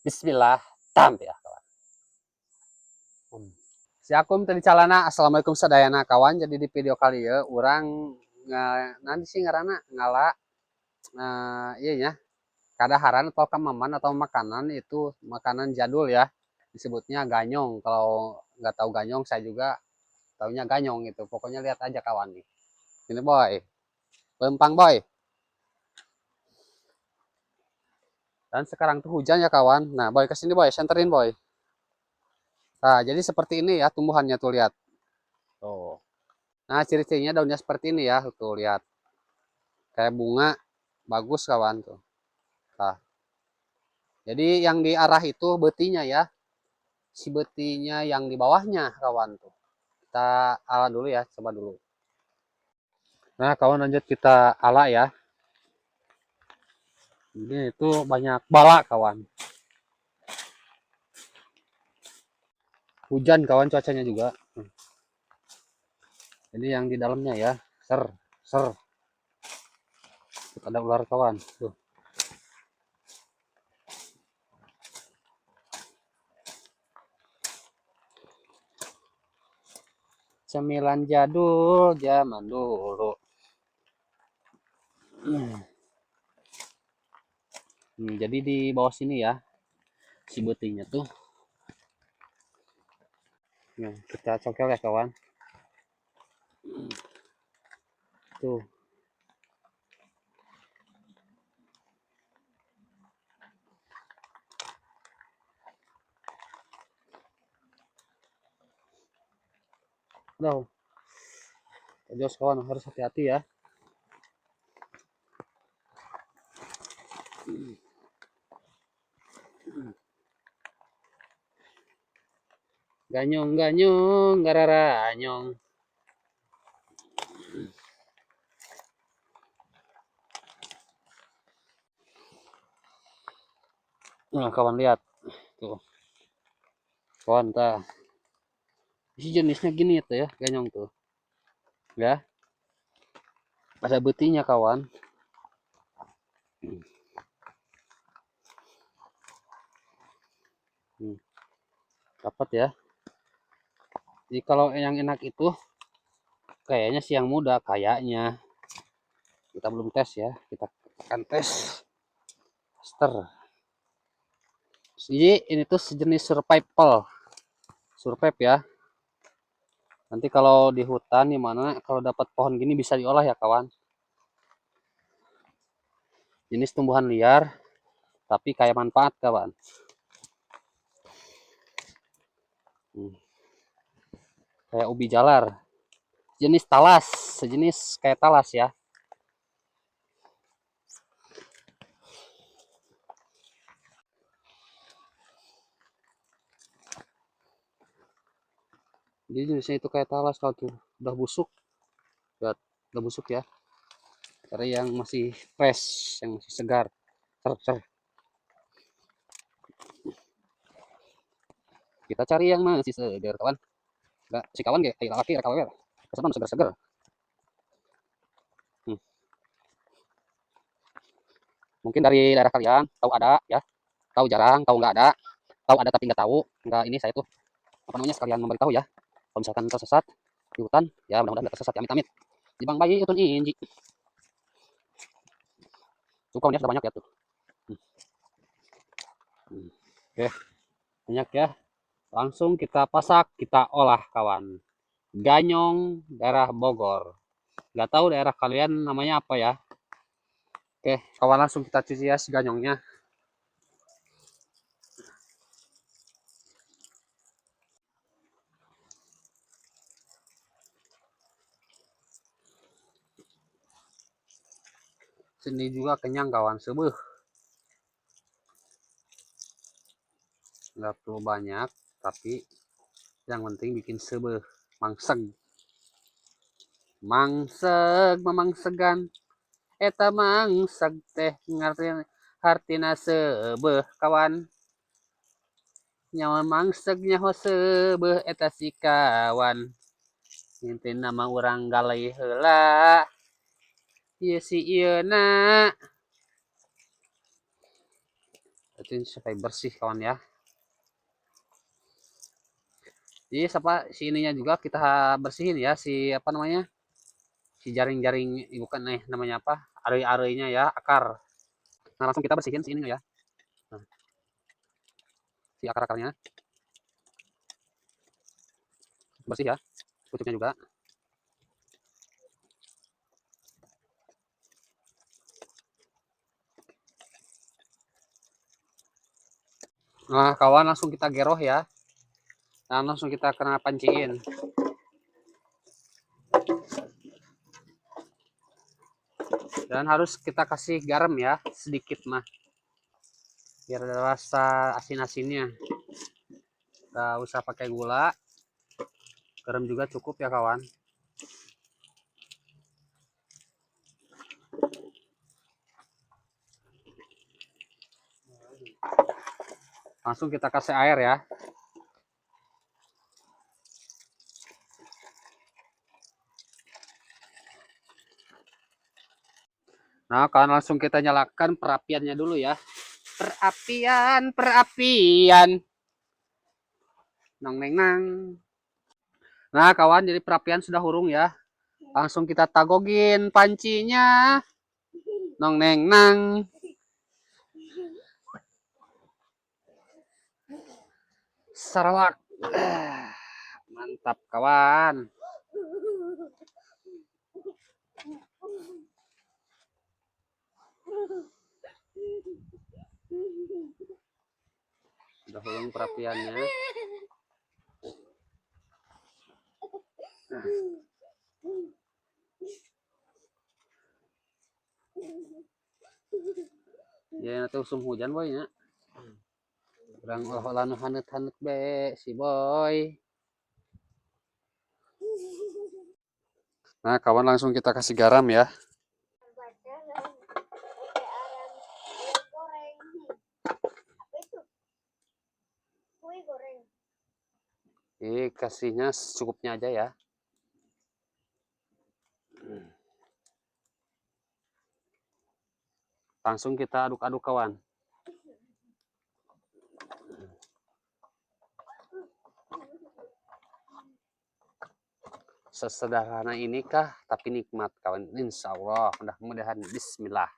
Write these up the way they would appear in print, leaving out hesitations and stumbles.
Bismillah, tam ya kawan. Si akum tadi calana assalamualaikum sadayana kawan. Jadi di video kali ya orang nanti sih ngarana ngala iya ya kadaharan atau kamaman atau makanan itu makanan jadul ya disebutnya ganyong. Kalau nggak tahu ganyong saya juga taunya ganyong itu. Pokoknya lihat aja kawan nih. Ini boy, lempang boy. Dan sekarang tuh hujan ya kawan. Nah boy kesini boy, senterin boy. Nah jadi seperti ini ya tumbuhannya tuh lihat. Tuh. Nah, ciri-cirinya daunnya seperti ini ya, tuh lihat. Kayak bunga, bagus kawan tuh. Nah, jadi yang di arah itu betinya ya, si betinya yang di bawahnya kawan tuh. Kita ala dulu ya, coba dulu. Nah, kawan lanjut kita ala ya. Ini itu banyak bala kawan. Hujan kawan cuacanya juga. Ini yang di dalamnya ya, ser, ser. Tuh, ada ular kawan. Tuh. Cemilan jadul zaman dulu. Jadi di bawah sini ya, si betinya tuh. Nah, kita congkel ya kawan. Tuh. Udah, jos kawan harus hati-hati ya. Ganyong ganyong gararanyong. Nah, kawan lihat tuh. Kawan tah. Si jenisnya gini tuh ya, ganyong tuh. Ya. Ada betinya kawan. Dapat ya. Jadi kalau yang enak itu kayaknya si yang muda kayaknya. Kita belum tes ya, kita akan tes. Tester. Jadi ini tuh sejenis survival. Survive ya. Nanti kalau di hutan di mana kalau dapat pohon gini bisa diolah ya kawan. Jenis tumbuhan liar tapi kayak manfaat kawan. Kayak ubi jalar. Jenis talas, sejenis kayak talas ya. Jadi jenisnya itu kayak talas kalau tuh udah busuk. Lihat, udah busuk ya. Karena yang masih fresh, yang masih segar. Ser, ser. Kita cari yang masih segar kawan. Enggak, si kawan kayak laki kawan. Kesan segar-segar. Mungkin dari daerah kalian tahu ada ya, tahu jarang, tahu nggak ada, tahu ada tapi nggak tahu. Nggak ini saya tuh apa namanya sekalian memberitahu ya. Kalau misalkan tersesat di hutan, ya mudah-mudahan nggak tersesat ya, amit-amit. Di Bang Bayi itu inji. Tuh kawan ya sudah banyak ya tuh. Oke, banyak ya. Langsung kita pasak, kita olah kawan. Ganyong daerah Bogor. Nggak tahu daerah kalian namanya apa ya. Oke, kawan langsung kita cuci ya si ganyongnya. Sini juga kenyang kawan, sebuh. Nggak perlu banyak, tapi yang penting bikin sebuh. Mangseg. Mangseg, memangsegan. Eta mangseg teh ngerti hartina sebeh kawan. Nyawa mangseg nyaho sebeh eta si kawan. Inti nama orang galai heula. Ieu si ieu na. penting supaya bersih kawan ya. Jadi si ininya juga kita bersihin ya, si apa namanya, si jaring-jaring, bukan namanya apa, arei-areinya ya, akar. Nah langsung kita bersihin si ininya ya. Nah, si akar-akarnya bersih ya, kucuknya juga. Nah kawan, langsung kita geroh ya, dan langsung kita kena panciin. Dan harus kita kasih garam ya, sedikit mah, biar ada rasa asin-asinnya. Gak usah pakai gula, garam juga cukup ya kawan. Langsung kita kasih air ya. Nah kawan, langsung kita nyalakan perapiannya dulu ya. Perapian. Nang neng nang. Nah kawan, jadi perapian sudah hurung ya. Langsung kita tagogin pancinya. Nong neng nang. Sarawak. Mantap kawan. Sudah hurung perapiannya. Ya nanti usum hujan boy ya. Kurang olah-olah hanet-hanet be si boy. Nah kawan, langsung kita kasih garam ya. Ini kasihnya secukupnya aja ya. Langsung kita aduk-aduk kawan. Sesederhana inikah tapi nikmat kawan, insya Allah. Mudah-mudahan. Bismillah.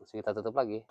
Langsung kita tutup lagi.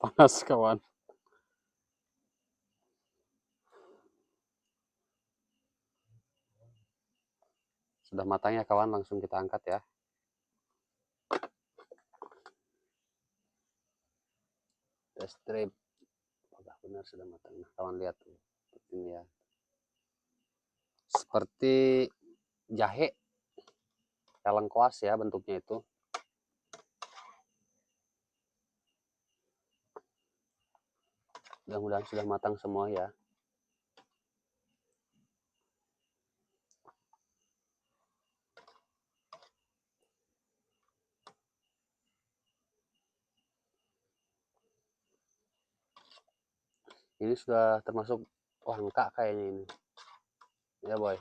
Panas kawan. Sudah matang ya kawan, langsung kita angkat ya. Test strip. Apakah benar sudah matang? Nah kawan, lihat tuh. Seperti ini ya. Seperti jahe. Lengkuas ya bentuknya itu. Mudah-mudahan sudah matang semua ya. Ini sudah termasuk langka kayaknya ini. Ya boy.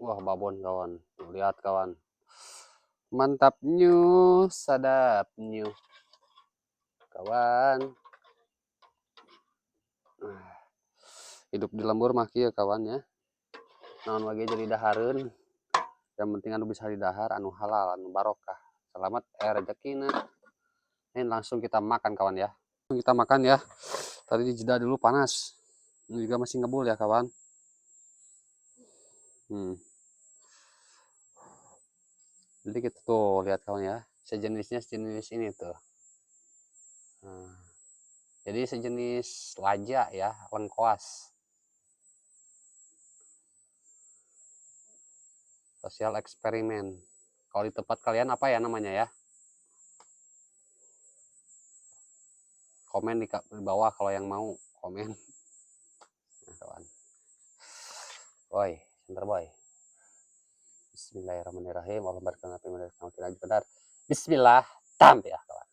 Wah babon kawan. Lihat kawan. Mantapnya, sadapnya. Kawan. Hidup di lembur maki ya kawan ya. Naon lagi jadi dahareun. Yang penting anu bisa didahar, anu halal, anu barokah. Selamat rezekina. Ini langsung kita makan kawan ya. Langsung kita makan ya. Tadi dijeda dulu panas. Ini juga masih ngebul ya kawan. Jadi kita tuh lihat kawan ya. sejenisnya sejenis ini tuh. Nah, jadi sejenis laja ya, lengkoas. Sosial eksperimen. Kalau di tempat kalian apa ya namanya ya? Komen di bawah kalau yang mau komen. Nah, kawan. Boy, sebentar boy. Bismillahirrahmanirrahim. Allah berkenan benar. Bismillah, tam ya kawan.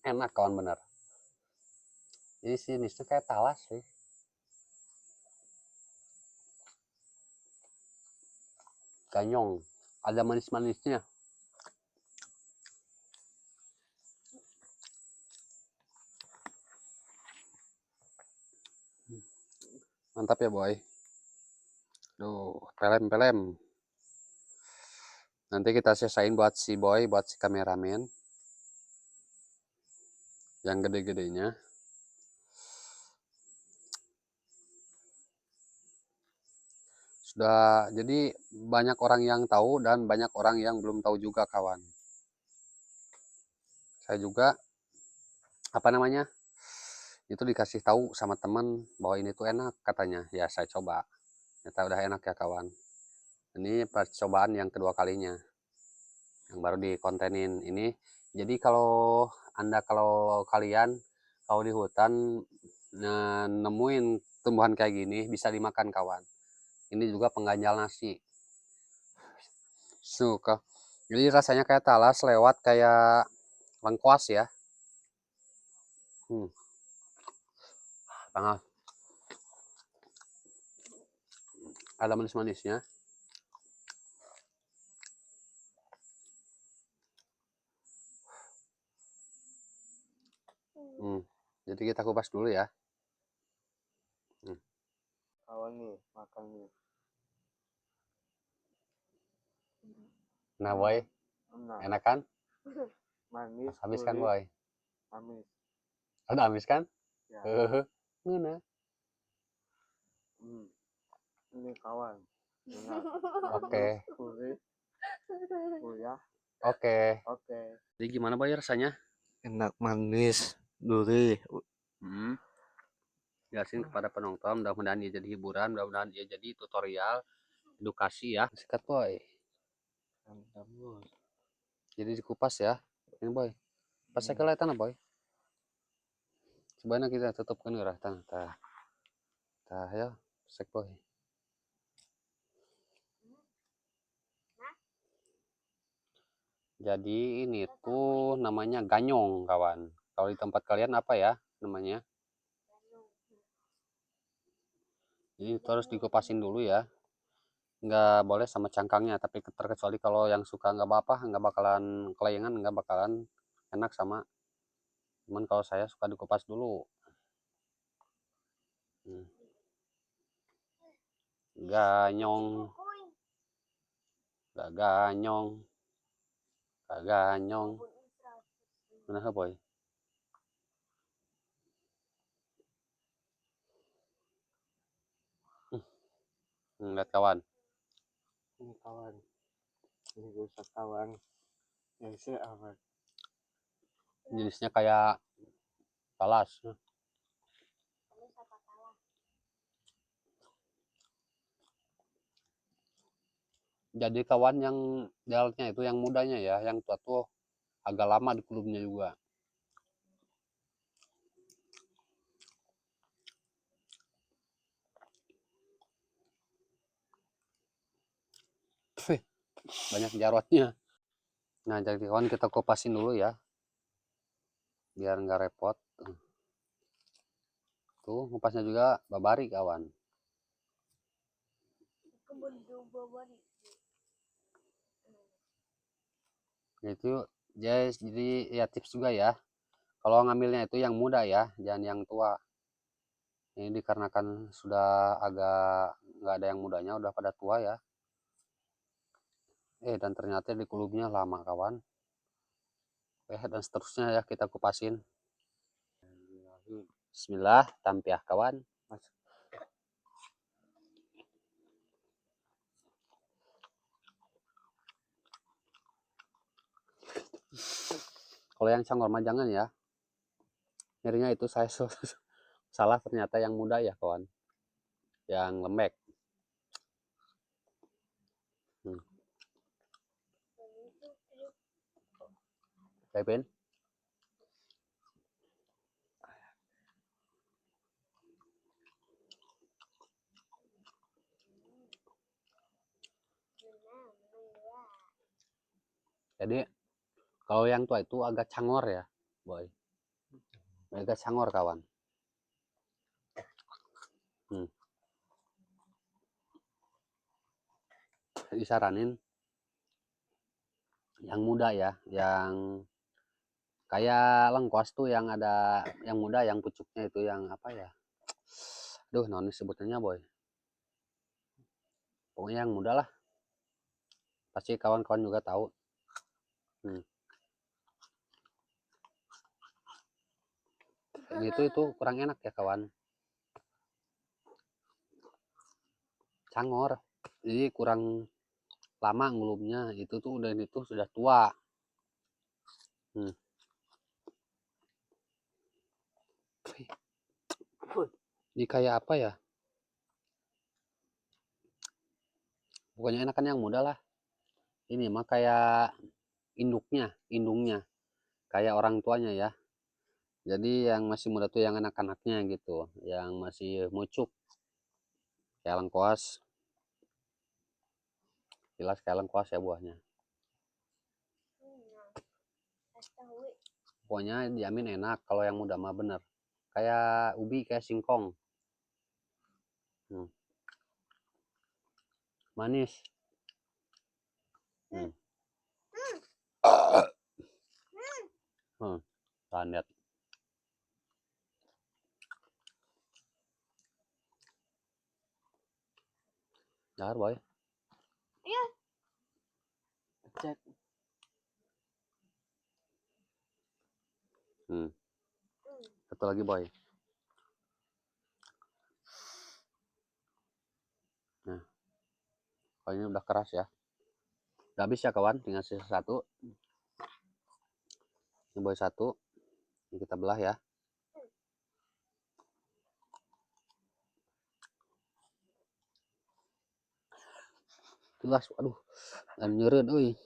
Enak kawan bener. Jadi sini tuh kayak talas sih. Ganyong, ada manis-manisnya. Mantap ya boy. Duh, pelem-pelem. Nanti kita sisain buat si boy, buat si kameramen. Yang gede-gedenya. Sudah, jadi banyak orang yang tahu dan banyak orang yang belum tahu juga kawan. Saya juga, apa namanya, itu dikasih tahu sama teman bahwa ini tuh enak katanya. Ya saya coba, ternyata udah enak ya kawan. Ini percobaan yang kedua kalinya, yang baru dikontenin ini. Jadi kalau kalian di hutan nemuin tumbuhan kayak gini bisa dimakan kawan. Ini juga pengganjal nasi. Suka. Jadi rasanya kayak talas lewat kayak lengkuas ya. Tengah. Ada manis-manisnya. Jadi kita kupas dulu ya. Kawan nih makan nih. Nah boy, enak kan? Manis. Habis kan boy? Manis. Udah habis kan? Ya. Mana? Ini kawan. Oke. Oke. Jadi gimana boy rasanya? Enak, manis, gurih. Jelasin kepada penonton, mudah-mudahan dia jadi hiburan, mudah-mudahan dia jadi tutorial, edukasi ya. Sikat boy. Mantap bos. Jadi dikupas ya. Ini boy. Pas saya kelihatan boy. Sebenarnya kita tutupkan gerah tanah. Tah ya, sek boy. Jadi ini tuh namanya ganyong kawan. Kalau di tempat kalian apa ya namanya? Jadi itu harus dikupasin dulu ya. Nggak boleh sama cangkangnya, tapi terkecuali kalau yang suka nggak apa-apa, nggak bakalan kelayangan, nggak bakalan enak sama. Cuman kalau saya suka dikupas dulu. Ganyong. Gak ganyong. Gak ganyong. Mana boy? Lihat kawan. Ini kawan. Ini rusak kawan. Yang saya aman. Jenisnya kayak talas. Jadi kawan yang jalannya itu yang mudanya ya, yang tua tuh agak lama di kulumnya juga. Banyak jarotnya. Nah jadi kawan kita kupasin dulu ya, biar nggak repot. Tuh ngupasnya juga babari kawan. Itu jadi ya tips juga ya, kalau ngambilnya itu yang muda ya, jangan yang tua. Ini dikarenakan sudah agak nggak ada yang mudanya, udah pada tua ya. Dan ternyata di kulubnya lama kawan. Dan seterusnya ya kita kupasin. Bismillah, tampiah kawan. Kalau yang cangor mah jangan ya. Nyerinya itu saya salah ternyata yang muda ya kawan. Yang lembek. Hmm. Kevin? Jadi kalau yang tua itu agak cangor ya, boy. Agak cangor kawan. Hmm. Disaranin yang muda ya, yang kayak lengkuas tuh yang ada yang muda yang pucuknya itu yang apa ya? Duh, non sebutannya boy. Pokoknya yang muda lah. Pasti kawan-kawan juga tahu. Hmm. Itu kurang enak ya kawan. Cangor. Jadi kurang lama ngulumnya. Itu tuh udah itu sudah tua. Hmm. Jadi kayak apa ya? Pokoknya enakan yang muda lah. Ini mah kayak indungnya. Kayak orang tuanya ya. Jadi yang masih muda tuh yang anak-anaknya gitu. Yang masih mucuk. Kayak lengkuas. Jelas kayak lengkuas ya buahnya. Pokoknya dijamin enak kalau yang muda mah bener. Kayak ubi, kayak singkong. Hmm. Manis. Hmm. Landet. Dahar boy. Cek. Satu lagi boy. Nah, kalau ini udah keras ya. Udah habis ya kawan, tinggal sisa satu. Ini boy satu. Ini kita belah ya. Jelas, aduh. Dan nyeret, euy.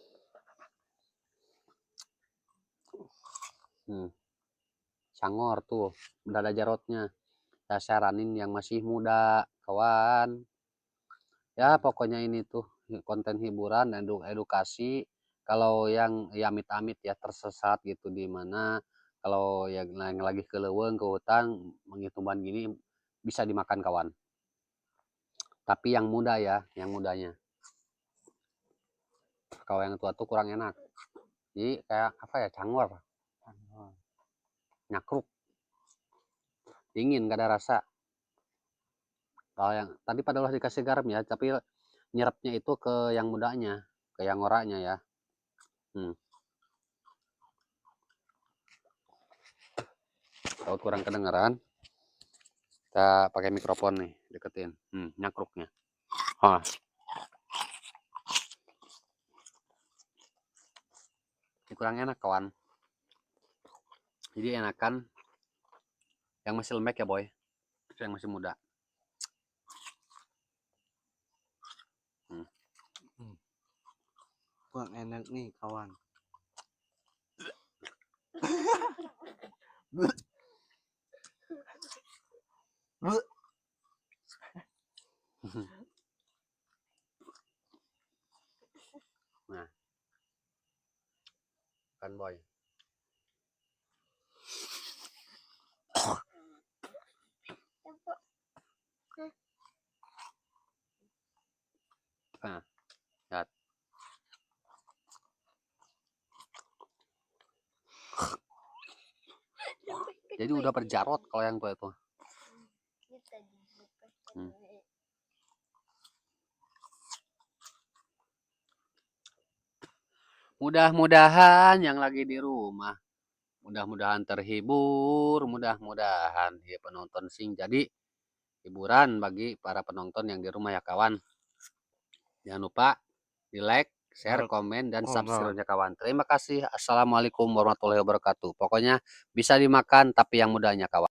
Cangor tuh, udah ada jarotnya. Saya saranin yang masih muda, kawan. Ya, pokoknya ini tuh konten hiburan dan edukasi. Kalau yang ya amit-amit ya tersesat gitu di mana kalau yang lagi ke leuweung ke hutan menghituban gini bisa dimakan kawan. Tapi yang muda ya, yang mudanya. Kalau yang tua tuh kurang enak. Jadi kayak apa ya, cangor, nyakruk, dingin, gak ada rasa. Kalau yang tadi padahal dikasih garam ya, tapi nyerapnya itu ke yang mudanya, ke yang orangnya ya. Kalau kurang kedengeran, kita pakai mikrofon nih, deketin. Nyakruknya. Oh, ini kurang enak kawan. Jadi enakan yang masih lembek ya boy, yang masih muda. Kurang enak nih kawan. Nah, kan boy. Nah, lihat. Jadi udah berjarot kalau yang tua itu. Mudah-mudahan yang lagi di rumah, mudah-mudahan terhibur, mudah-mudahan ya penonton sing jadi hiburan bagi para penonton yang di rumah ya kawan. Jangan lupa di like, share, komen, dan Oh, subscribe-nya kawan. Terima kasih. Assalamualaikum warahmatullahi wabarakatuh. Pokoknya bisa dimakan tapi yang mudahnya kawan.